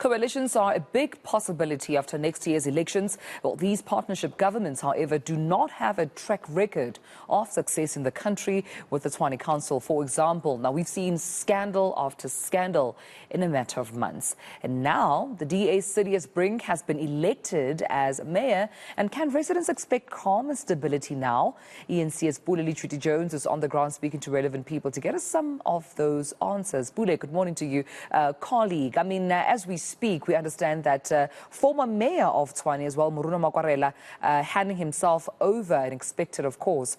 Coalitions are a big possibility after next year's elections. Well, these partnership governments, however, do not have a track record of success in the country, with the Tshwane Council, for example. Now, we've seen scandal after scandal in a matter of months. And now, the DA's Sidious Brink has been elected as mayor. And can residents expect calm and stability now? eNCA's Pule Letshwiti-Jones is on the ground speaking to relevant people to get us some of those answers. Pule, good morning to you. Colleague, I mean, as we speak, we understand that former mayor of Tshwane as well, Moruna Makwarela, handing himself over and expected, of course,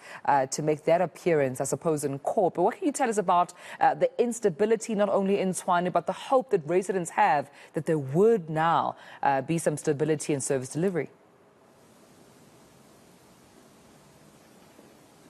to make that appearance, I suppose, in court. But what can you tell us about the instability not only in Tshwane, but the hope that residents have that there would now be some stability in service delivery?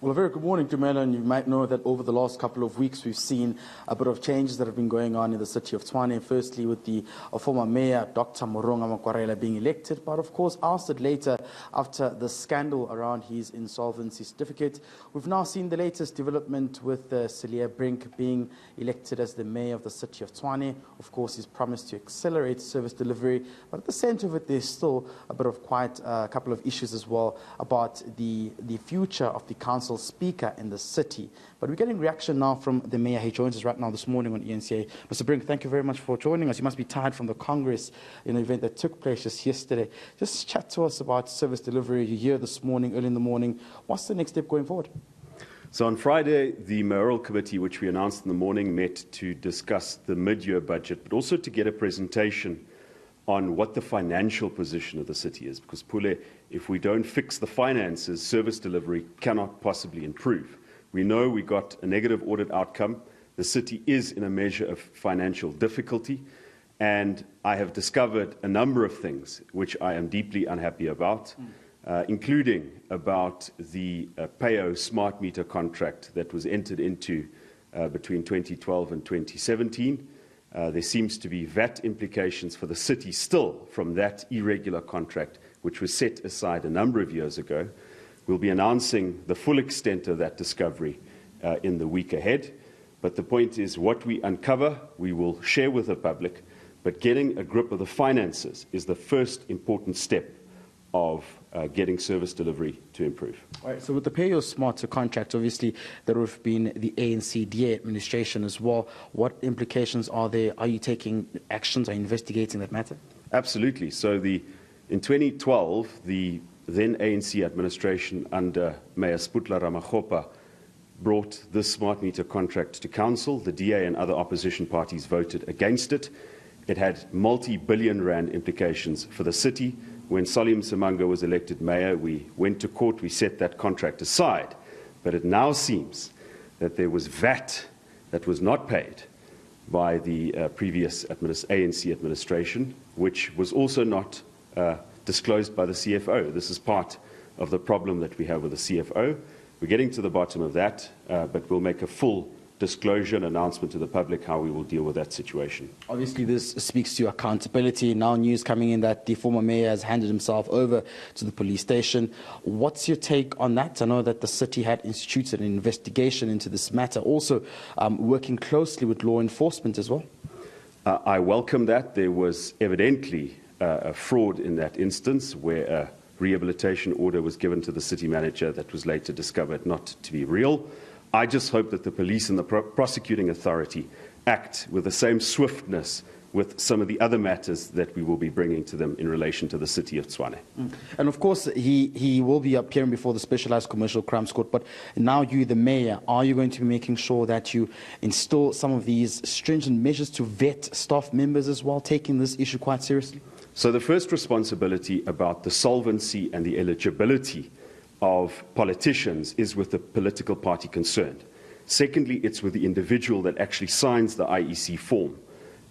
Well, a very good morning to Mela, and you might know that over the last couple of weeks we've seen a bit of changes that have been going on in the city of Tshwane. Firstly, with the former mayor, Dr. Moruna Makwarela, being elected, but of course ousted later after the scandal around his insolvency certificate. We've now seen the latest development with Sidious Brink being elected as the mayor of the city of Tshwane. Of course, he's promised to accelerate service delivery, but at the center of it, there's still a bit of quite a couple of issues as well about the future of the council speaker in the city. But we're getting reaction now from the mayor. He joins us right now this morning on eNCA. Mr. Brink, thank you very much for joining us. You must be tired from the Congress event that took place just yesterday. Just chat to us about service delivery. You're here this morning, early in the morning. What's the next step going forward? So on Friday, the mayoral committee, which we announced in the morning, met to discuss the mid-year budget, but also to get a presentation on what the financial position of the city is. Because, Pule, if we don't fix the finances, service delivery cannot possibly improve. We know we got a negative audit outcome. The city is in a measure of financial difficulty. And I have discovered a number of things which I am deeply unhappy about, including about the Payo smart meter contract that was entered into between 2012 and 2017. There seems to be VAT implications for the city still from that irregular contract, which was set aside a number of years ago. We'll be announcing the full extent of that discovery in the week ahead. But the point is, what we uncover, we will share with the public. But getting a grip of the finances is the first important step of getting service delivery to improve. All right, so with the Payo Smarter contract, obviously there have been the eNCA administration as well. What implications are there? Are you taking actions? Are you investigating that matter? Absolutely. So in 2012, the then ANC administration under Mayor Sputla Ramakgopa brought this smart meter contract to council. The DA and other opposition parties voted against it. It had multi-billion rand implications for the city. When Salim Simanga was elected mayor, we went to court, we set that contract aside. But it now seems that there was VAT that was not paid by the previous ANC administration, which was also not disclosed by the CFO. This is part of the problem that we have with the CFO. We're getting to the bottom of that, but we'll make a full disclosure and announcement to the public how we will deal with that situation. Obviously, this speaks to accountability. Now news coming in that the former mayor has handed himself over to the police station. What's your take on that? I know that the city had instituted an investigation into this matter, also working closely with law enforcement as well. I welcome that. There was evidently a fraud in that instance where a rehabilitation order was given to the city manager that was later discovered not to be real. I just hope that the police and the prosecuting authority act with the same swiftness with some of the other matters that we will be bringing to them in relation to the city of Tshwane. And of course, he will be appearing before the Specialized Commercial Crimes Court. But now you, the mayor, are you going to be making sure that you install some of these stringent measures to vet staff members as well, taking this issue quite seriously? So the first responsibility about the solvency and the eligibility of politicians is with the political party concerned. Secondly, it's with the individual that actually signs the IEC form.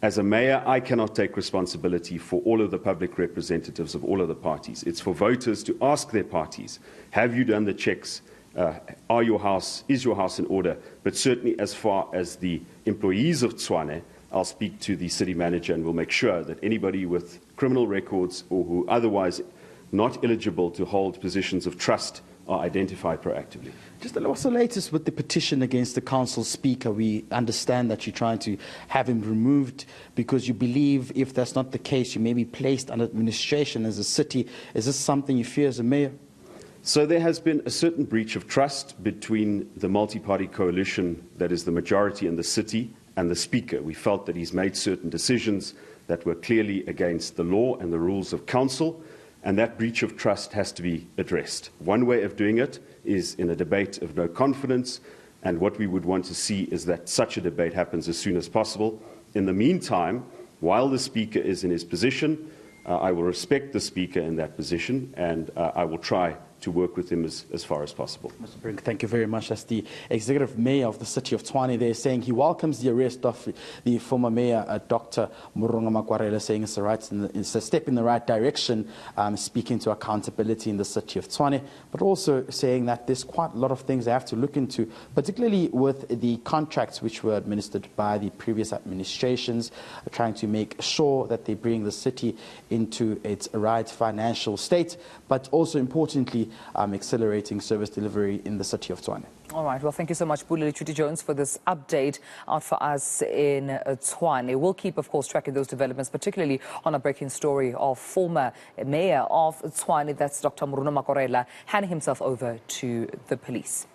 As a mayor, I cannot take responsibility for all of the public representatives of all of the parties. It's for voters to ask their parties, have you done the checks? Is your house in order? But certainly as far as the employees of Tshwane, I'll speak to the city manager and we'll make sure that anybody with criminal records or who otherwise not eligible to hold positions of trust are identified proactively. Just what's the latest with the petition against the council speaker? We understand that you're trying to have him removed because you believe if that's not the case, you may be placed under administration as a city. Is this something you fear as a mayor? So there has been a certain breach of trust between the multi-party coalition that is the majority in the city and the speaker. We felt that he's made certain decisions that were clearly against the law and the rules of council, and that breach of trust has to be addressed. One way of doing it is in a debate of no confidence, and what we would want to see is that such a debate happens as soon as possible. In the meantime, while the Speaker is in his position, I will respect the Speaker in that position, and I will try to work with him as far as possible. Mr. Brink, thank you very much. That's the Executive Mayor of the City of Tshwane there saying he welcomes the arrest of the former Mayor, Dr. Murunga Makwarela, saying it's a step in the right direction, speaking to accountability in the City of Tshwane, but also saying that there's quite a lot of things they have to look into, particularly with the contracts which were administered by the previous administrations, trying to make sure that they bring the city into its right financial state, but also importantly, accelerating service delivery in the City of Tshwane. All right. Well, thank you so much, Pule Letshwiti-Jones, for this update out for us in Tshwane. We'll keep, of course, tracking those developments, particularly on a breaking story of former mayor of Tshwane, that's Dr. Murunga Makwarela, handing himself over to the police.